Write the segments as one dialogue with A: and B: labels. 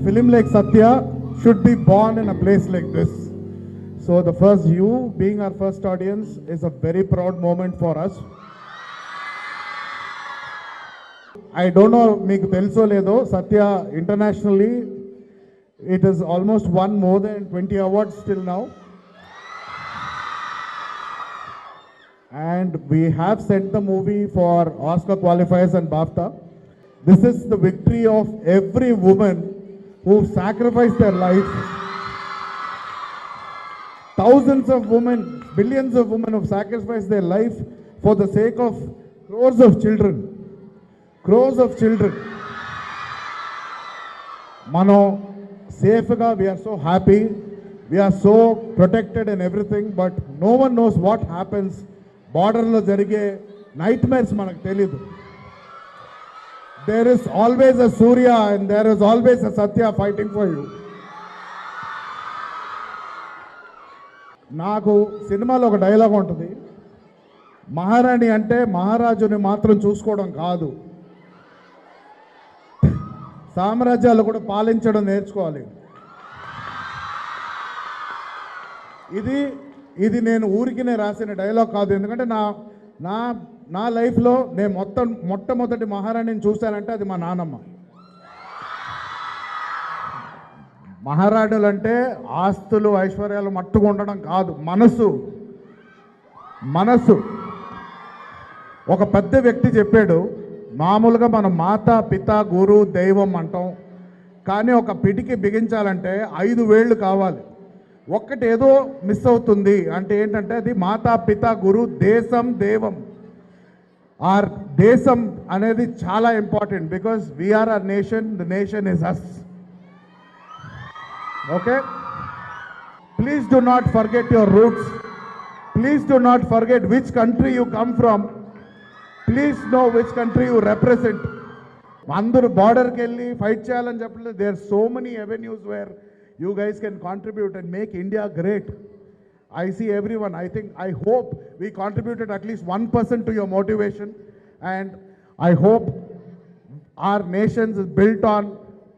A: film like Satya should be born in a place like this. So the first, you being our first audience, is a very proud moment for us. I don't know meeku teluso ledo, Satya internationally it has almost won more than 20 awards till now, and we have sent the movie for Oscar qualifiers and BAFTA. This is the victory of every woman who sacrificed their life. Thousands of women, billions of women have sacrificed their life for the sake of crores of children. Crores of children. Mano safe ga, we are so happy, we are so protected and everything, but no one knows what happens border lo jarige nightmares manaku teliyadu. There is always a Surya and there is always a Satya fighting for you. నాకు సినిమాలో ఒక dialogue ఉంటుంది, మహారాణి అంటే మహారాజుని మాత్రం చూసుకోవడం కాదు, సామ్రాజ్యాలు కూడా పాలించడం నేర్చుకోవాలి. ఇది నేను ఊరికినే రాసిన డైలాగ్ కాదు, ఎందుకంటే నా లైఫ్లో నేను మొట్టమొదటి మహారాణిని చూశానంటే అది మా నాన్నమ్మ. మహారాణులు అంటే ఆస్తులు ఐశ్వర్యాలు మట్టుకు ఉండడం కాదు, మనసు. ఒక పెద్ద వ్యక్తి చెప్పాడు, మామూలుగా మనం మాత పిత గురు దైవం అంటాం, కానీ ఒక పిడికి బిగించాలంటే 5 వేళ్ళు కావాలి. ఒక్కటి ఏదో మిస్ అవుతుంది అంటే ఏంటంటే అది మాతా పిత గురు దేశం దైవం. ఆర్ దేశం అనేది చాలా important, because we are our nation, the nation is us. Okay, please do not forget your roots. Please do not forget which country you come from. Please know which country you represent. Andaru border ki velli fight cheyalani cheppaledu. There are so many avenues where you guys can contribute and make India great. I see everyone. I hope we contributed at least 1% to your motivation, and I hope our nation is built on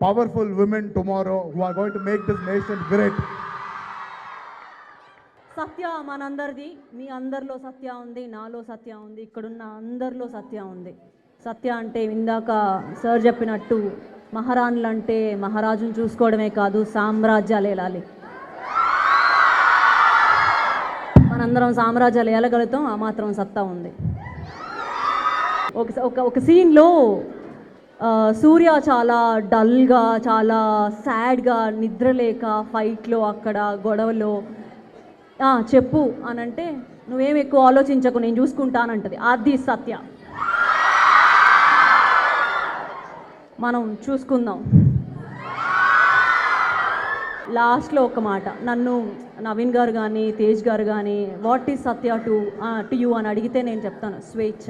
A: powerful women tomorrow who are going to make this nation great.
B: సత్య మనందరిది, మీ అందరిలో సత్య ఉంది, నాలో సత్య ఉంది, ఇక్కడున్న అందరిలో సత్య ఉంది. సత్య అంటే ఇందాక sir చెప్పినట్టు మహారాణులు అంటే మహారాజును చూసుకోవడమే కాదు, సామ్రాజ్యాలు ఏలాలి. మనందరం సామ్రాజ్యాలు ఏలగలుగుతాం, ఆ మాత్రం సత్తా ఉంది. ఒక సీన్లో సూర్య చాలా డల్గా, చాలా సాడ్గా, నిద్రలేక ఫైట్లో అక్కడ గొడవలో చెప్పు అని అంటే నువ్వేం ఎక్కువ ఆలోచించకు నేను చూసుకుంటానంటది. అది సత్య. మనం చూసుకుందాం. లాస్ట్లో ఒక మాట, నన్ను నవీన్ గారు కానీ తేజ్ గారు కానీ what is Satya to you అని అడిగితే నేను చెప్తాను స్వేచ్ఛ.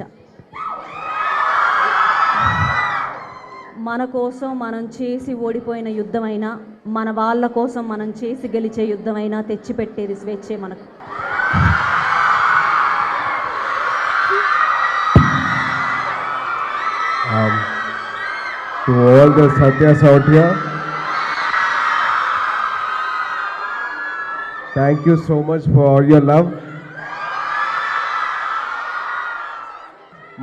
B: మన కోసం మనం చేసి ఓడిపోయిన యుద్ధమైనా, మన వాళ్ళ కోసం మనం చేసి గెలిచే యుద్ధమైనా తెచ్చిపెట్టేది స్వేచ్ఛే మనకు.
C: To all the Satyas out here, thank you so much for your love.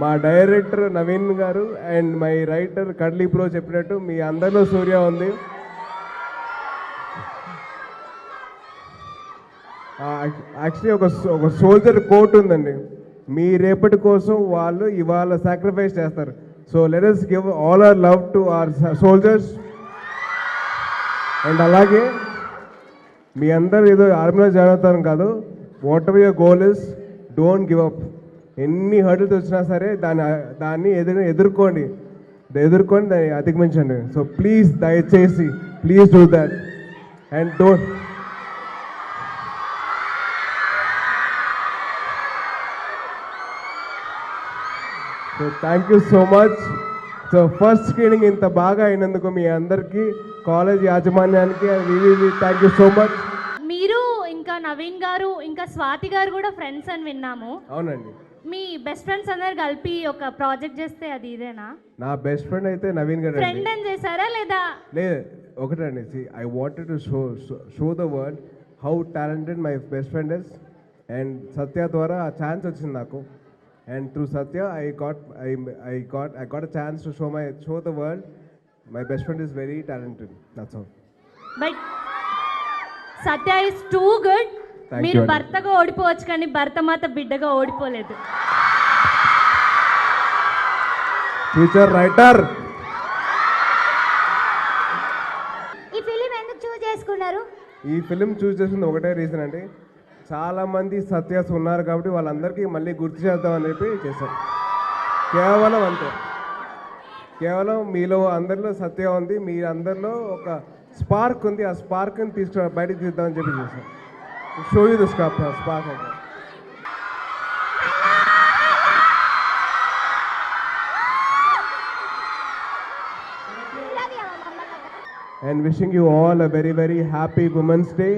C: మా డైరెక్టర్ నవీన్ గారు అండ్ మై రైటర్ కడ్లీ ప్రో చెప్పినట్టు మీ అందరిలో సూర్య ఉంది. యాక్చువల్లీ ఒక సోల్జర్ కోట్ ఉందండి, మీ రేపటి కోసం వాళ్ళు ఇవాళ సాక్రిఫైస్ చేస్తారు. So let us give all our love to our soldiers. And అలాగే మీ అందరు ఏదో ఆర్మీలో జాయిన్ అవుతారు కాదు, what ever your goal is, don't give up. ఎన్ని హర్డిల్స్ వచ్చినా సరే దాన్ని ఎదుర్కొని దాన్ని అధిగమించండి. సో ప్లీజ్ దయచేసి please do that and don't. So thank you so much. So first screening ఇంత బాగా అయినందుకు మీ అందరికీ, కాలేజ్ యాజమాన్యానికి థ్యాంక్ యూ సో మచ్.
D: మీరు ఇంకా నవీన్ గారు ఇంకా స్వాతి గారు కూడా ఫ్రెండ్స్ అని విన్నాము.
C: అవునండి.
D: మీ బెస్ట్ ఫ్రెండ్స్ అందరు కలిపి ఒక ప్రాజెక్ట్ చేస్తే అది ఇదేనా?
C: నా బెస్ట్ ఫ్రెండ్ అయితే నవీన్ గారు
D: ఫ్రెండ్
C: అండి.
D: అని చేశారా లేదా?
C: లేదు ఒకటండి, I wanted to show the world how talented my best friend is. And Satya ద్వారా ఆ ఛాన్స్ వచ్చింది నాకు. And through Satya I got a chance to show the world my best friend is very talented. That's all.
D: But Satya is too good.
C: Thank
D: మీరు
C: you అండి.
D: భర్తగా ఓడిపోవచ్చు కానీ భర్త మాత బిడ్డగా ఓడిపోలేదు.
C: Future writer.
E: ఈ ఫిలిం ఎందుకు చూస్ చేసుకున్నారు?
C: ఈ ఫిలిం చూస్ చేసింది ఒకటే రీజన్ అండి, చాలామంది సత్యాస్ ఉన్నారు కాబట్టి వాళ్ళందరికీ మళ్ళీ గుర్తు చేద్దామని చెప్పి చేశాం. కేవలం అంతే, కేవలం మీలో అందరిలో సత్య ఉంది, మీ అందరిలో ఒక స్పార్క్ ఉంది, ఆ స్పార్క్ని బయటకు తీద్దామని చెప్పి చేశాం. షో యూ ద స్పార్క్ అంటే. And wishing you all a very, very happy Women's Day.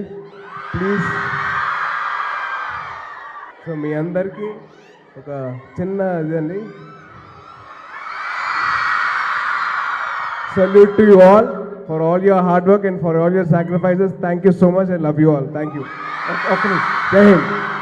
C: Please. So మీ అందరికీ ఒక చిన్న ఇదండి, salute to you all for all your hard work and for all your sacrifices. Thank you so much. I love you all. Thank you. Okay. Jai Hind.